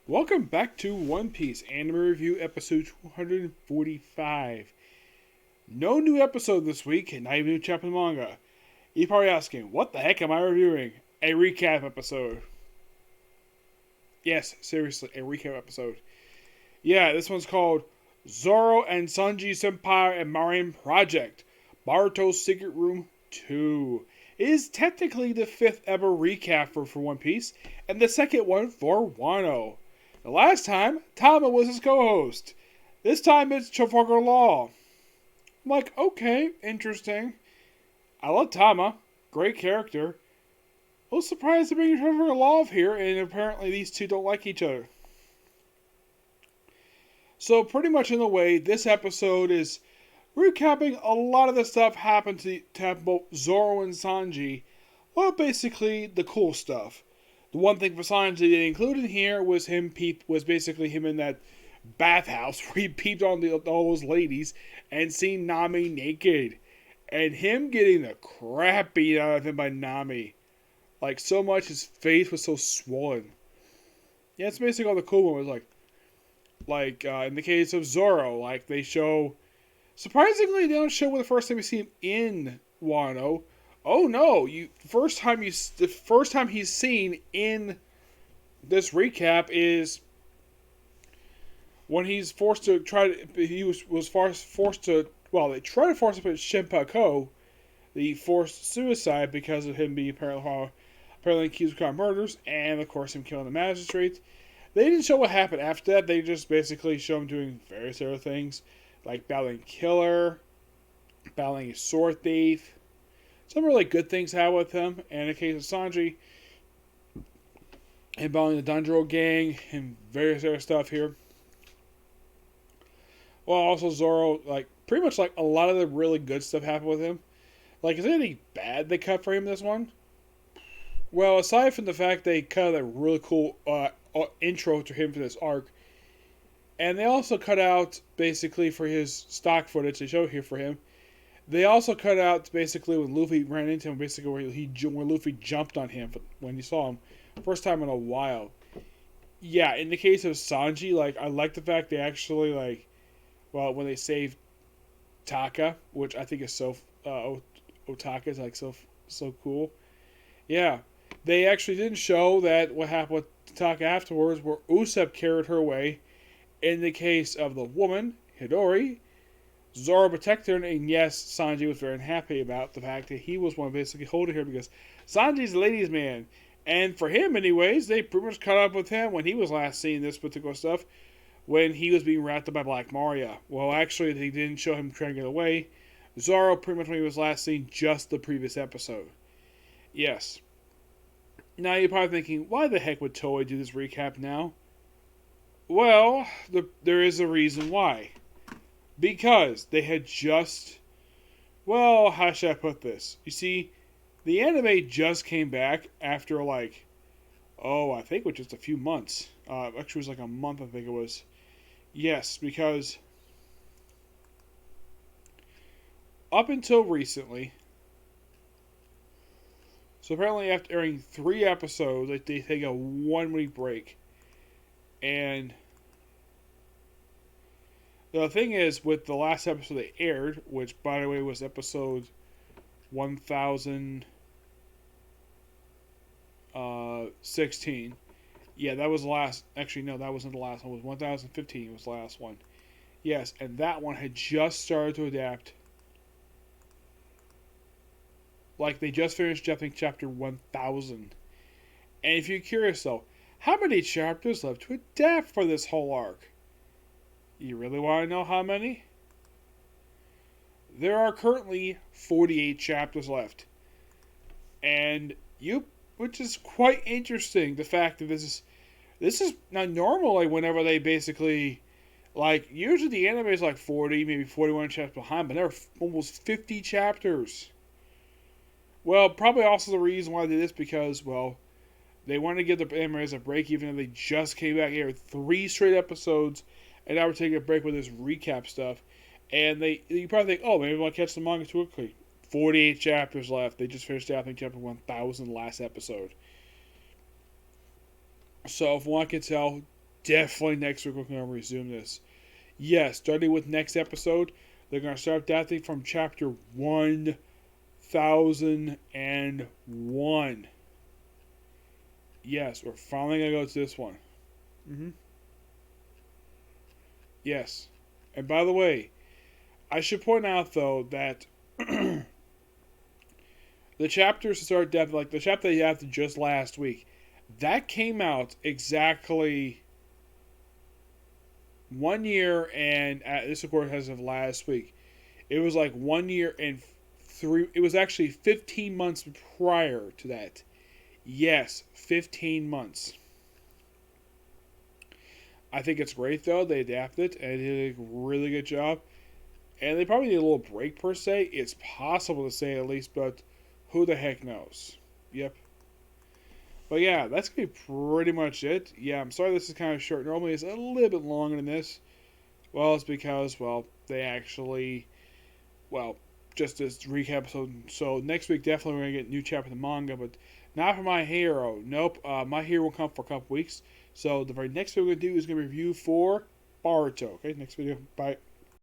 Welcome back to One Piece Anime Review episode 245. No new episode this week, and not even a new chapter in the manga. You're probably asking, what the heck am I reviewing? A recap episode. Yes, seriously, a recap episode. Yeah, this one's called Zoro and Sanji-senpai and Marine Project. Barto's Secret Room 2. It is technically the 5th ever recap for One Piece, and the second one for Wano. The last time, Tama was his co-host. This time it's Trafalgar Law. I'm like, okay, interesting. I love Tama. Great character. I was surprised to bring Trafalgar Law here, and apparently these two don't like each other. So pretty much in a way, this episode is recapping a lot of the stuff happened to both Zoro and Sanji. Well, basically the cool stuff. The one thing for Sanji they included here was basically him in that bathhouse where he peeped on all those ladies and seen Nami naked. And him getting the crap beat out of him by Nami. Like, so much his face was so swollen. Yeah, it's basically all the cool one was in the case of Zoro, like they show, surprisingly they don't show the first time you see him in Wano. Oh no! The first time he's seen in this recap is when he's forced to forced to. Well, they tried to force him to put Shinpako, the forced suicide because of him being apparently accused of crime murders, and of course him killing the magistrate. They didn't show what happened after that. They just basically show him doing various other things, like battling Killer, battling a sword thief. Some really good things happen with him, and in the case of Sanji, and battling the Danjiro gang, and various other stuff here. Well, also Zoro, pretty much a lot of the really good stuff happened with him. Like, is there anything bad they cut for him this one? Well, aside from the fact they cut a really cool intro to him for this arc, and they also cut out, basically, for his stock footage they show here for him, they also cut out, basically, when Luffy ran into him, basically, where Luffy jumped on him when he saw him. First time in a while. Yeah, in the case of Sanji, I like the fact they actually, when they saved Taka, which I think is so, Otaka is, so cool. Yeah. They actually didn't show that what happened with Taka afterwards, where Usopp carried her away. In the case of the woman, Hidori, Zoro protected her, and yes, Sanji was very unhappy about the fact that he was one basically holding her because Sanji's a ladies' man. And for him, anyways, they pretty much caught up with him when he was last seeing this particular stuff, when he was being wrapped up by Black Maria. Well, actually, they didn't show him trying to get away. Zoro, pretty much when he was last seen, just the previous episode. Yes. Now you're probably thinking, why the heck would Toei do this recap now? Well, there is a reason why. Because they had just... Well, how should I put this? You see, the anime just came back after I think it was just a few months. Actually, it was a month, I think it was. Yes, because up until recently... So apparently after airing 3 episodes, they take a 1-week break. And the thing is, with the last episode they aired, which by the way was episode 1016. Yeah, that was the last. Actually, no, that wasn't the last one. It was 1015 was the last one. Yes, and that one had just started to adapt. They just finished, I think, chapter 1000. And if you're curious, though, how many chapters left to adapt for this whole arc? You really want to know how many? There are currently 48 chapters left. And which is quite interesting, the fact that this is not normally whenever they basically, usually the anime is 40, maybe 41 chapters behind, but they're almost 50 chapters. Well, probably also the reason why they did this because, well, they wanted to give the animators a break even though they just came back here 3 straight episodes, and now we're taking a break with this recap stuff. And you probably think, oh, maybe I'll catch the manga too quickly. 48 chapters left. They just finished, I think, chapter 1000 last episode. So, if one can tell, definitely next week we're going to resume this. Yes, starting with next episode, they're going to start adapting from chapter 1001. Yes, we're finally going to go to this one. Mm-hmm. Yes. And by the way, I should point out, though, that the chapters to start adapting, like the chapter that you adapted just last week, that came out exactly 1 year, and this, of course, as of last week. It was like 1 year and it was actually 15 months prior to that. Yes, 15 months. I think it's great, though. They adapted and did a really good job. And they probably need a little break, per se. It's possible to say at least, but who the heck knows? Yep. But yeah, that's going to be pretty much it. Yeah, I'm sorry this is kind of short. Normally it's a little bit longer than this. Well, it's because, well, they actually, well, just this recap episode. So next week, definitely we're going to get a new chapter of the manga, but not for My Hero. Nope, My Hero will come for a couple weeks. So the very next video we're going to do is going to review for Barto. Okay, next video. Bye.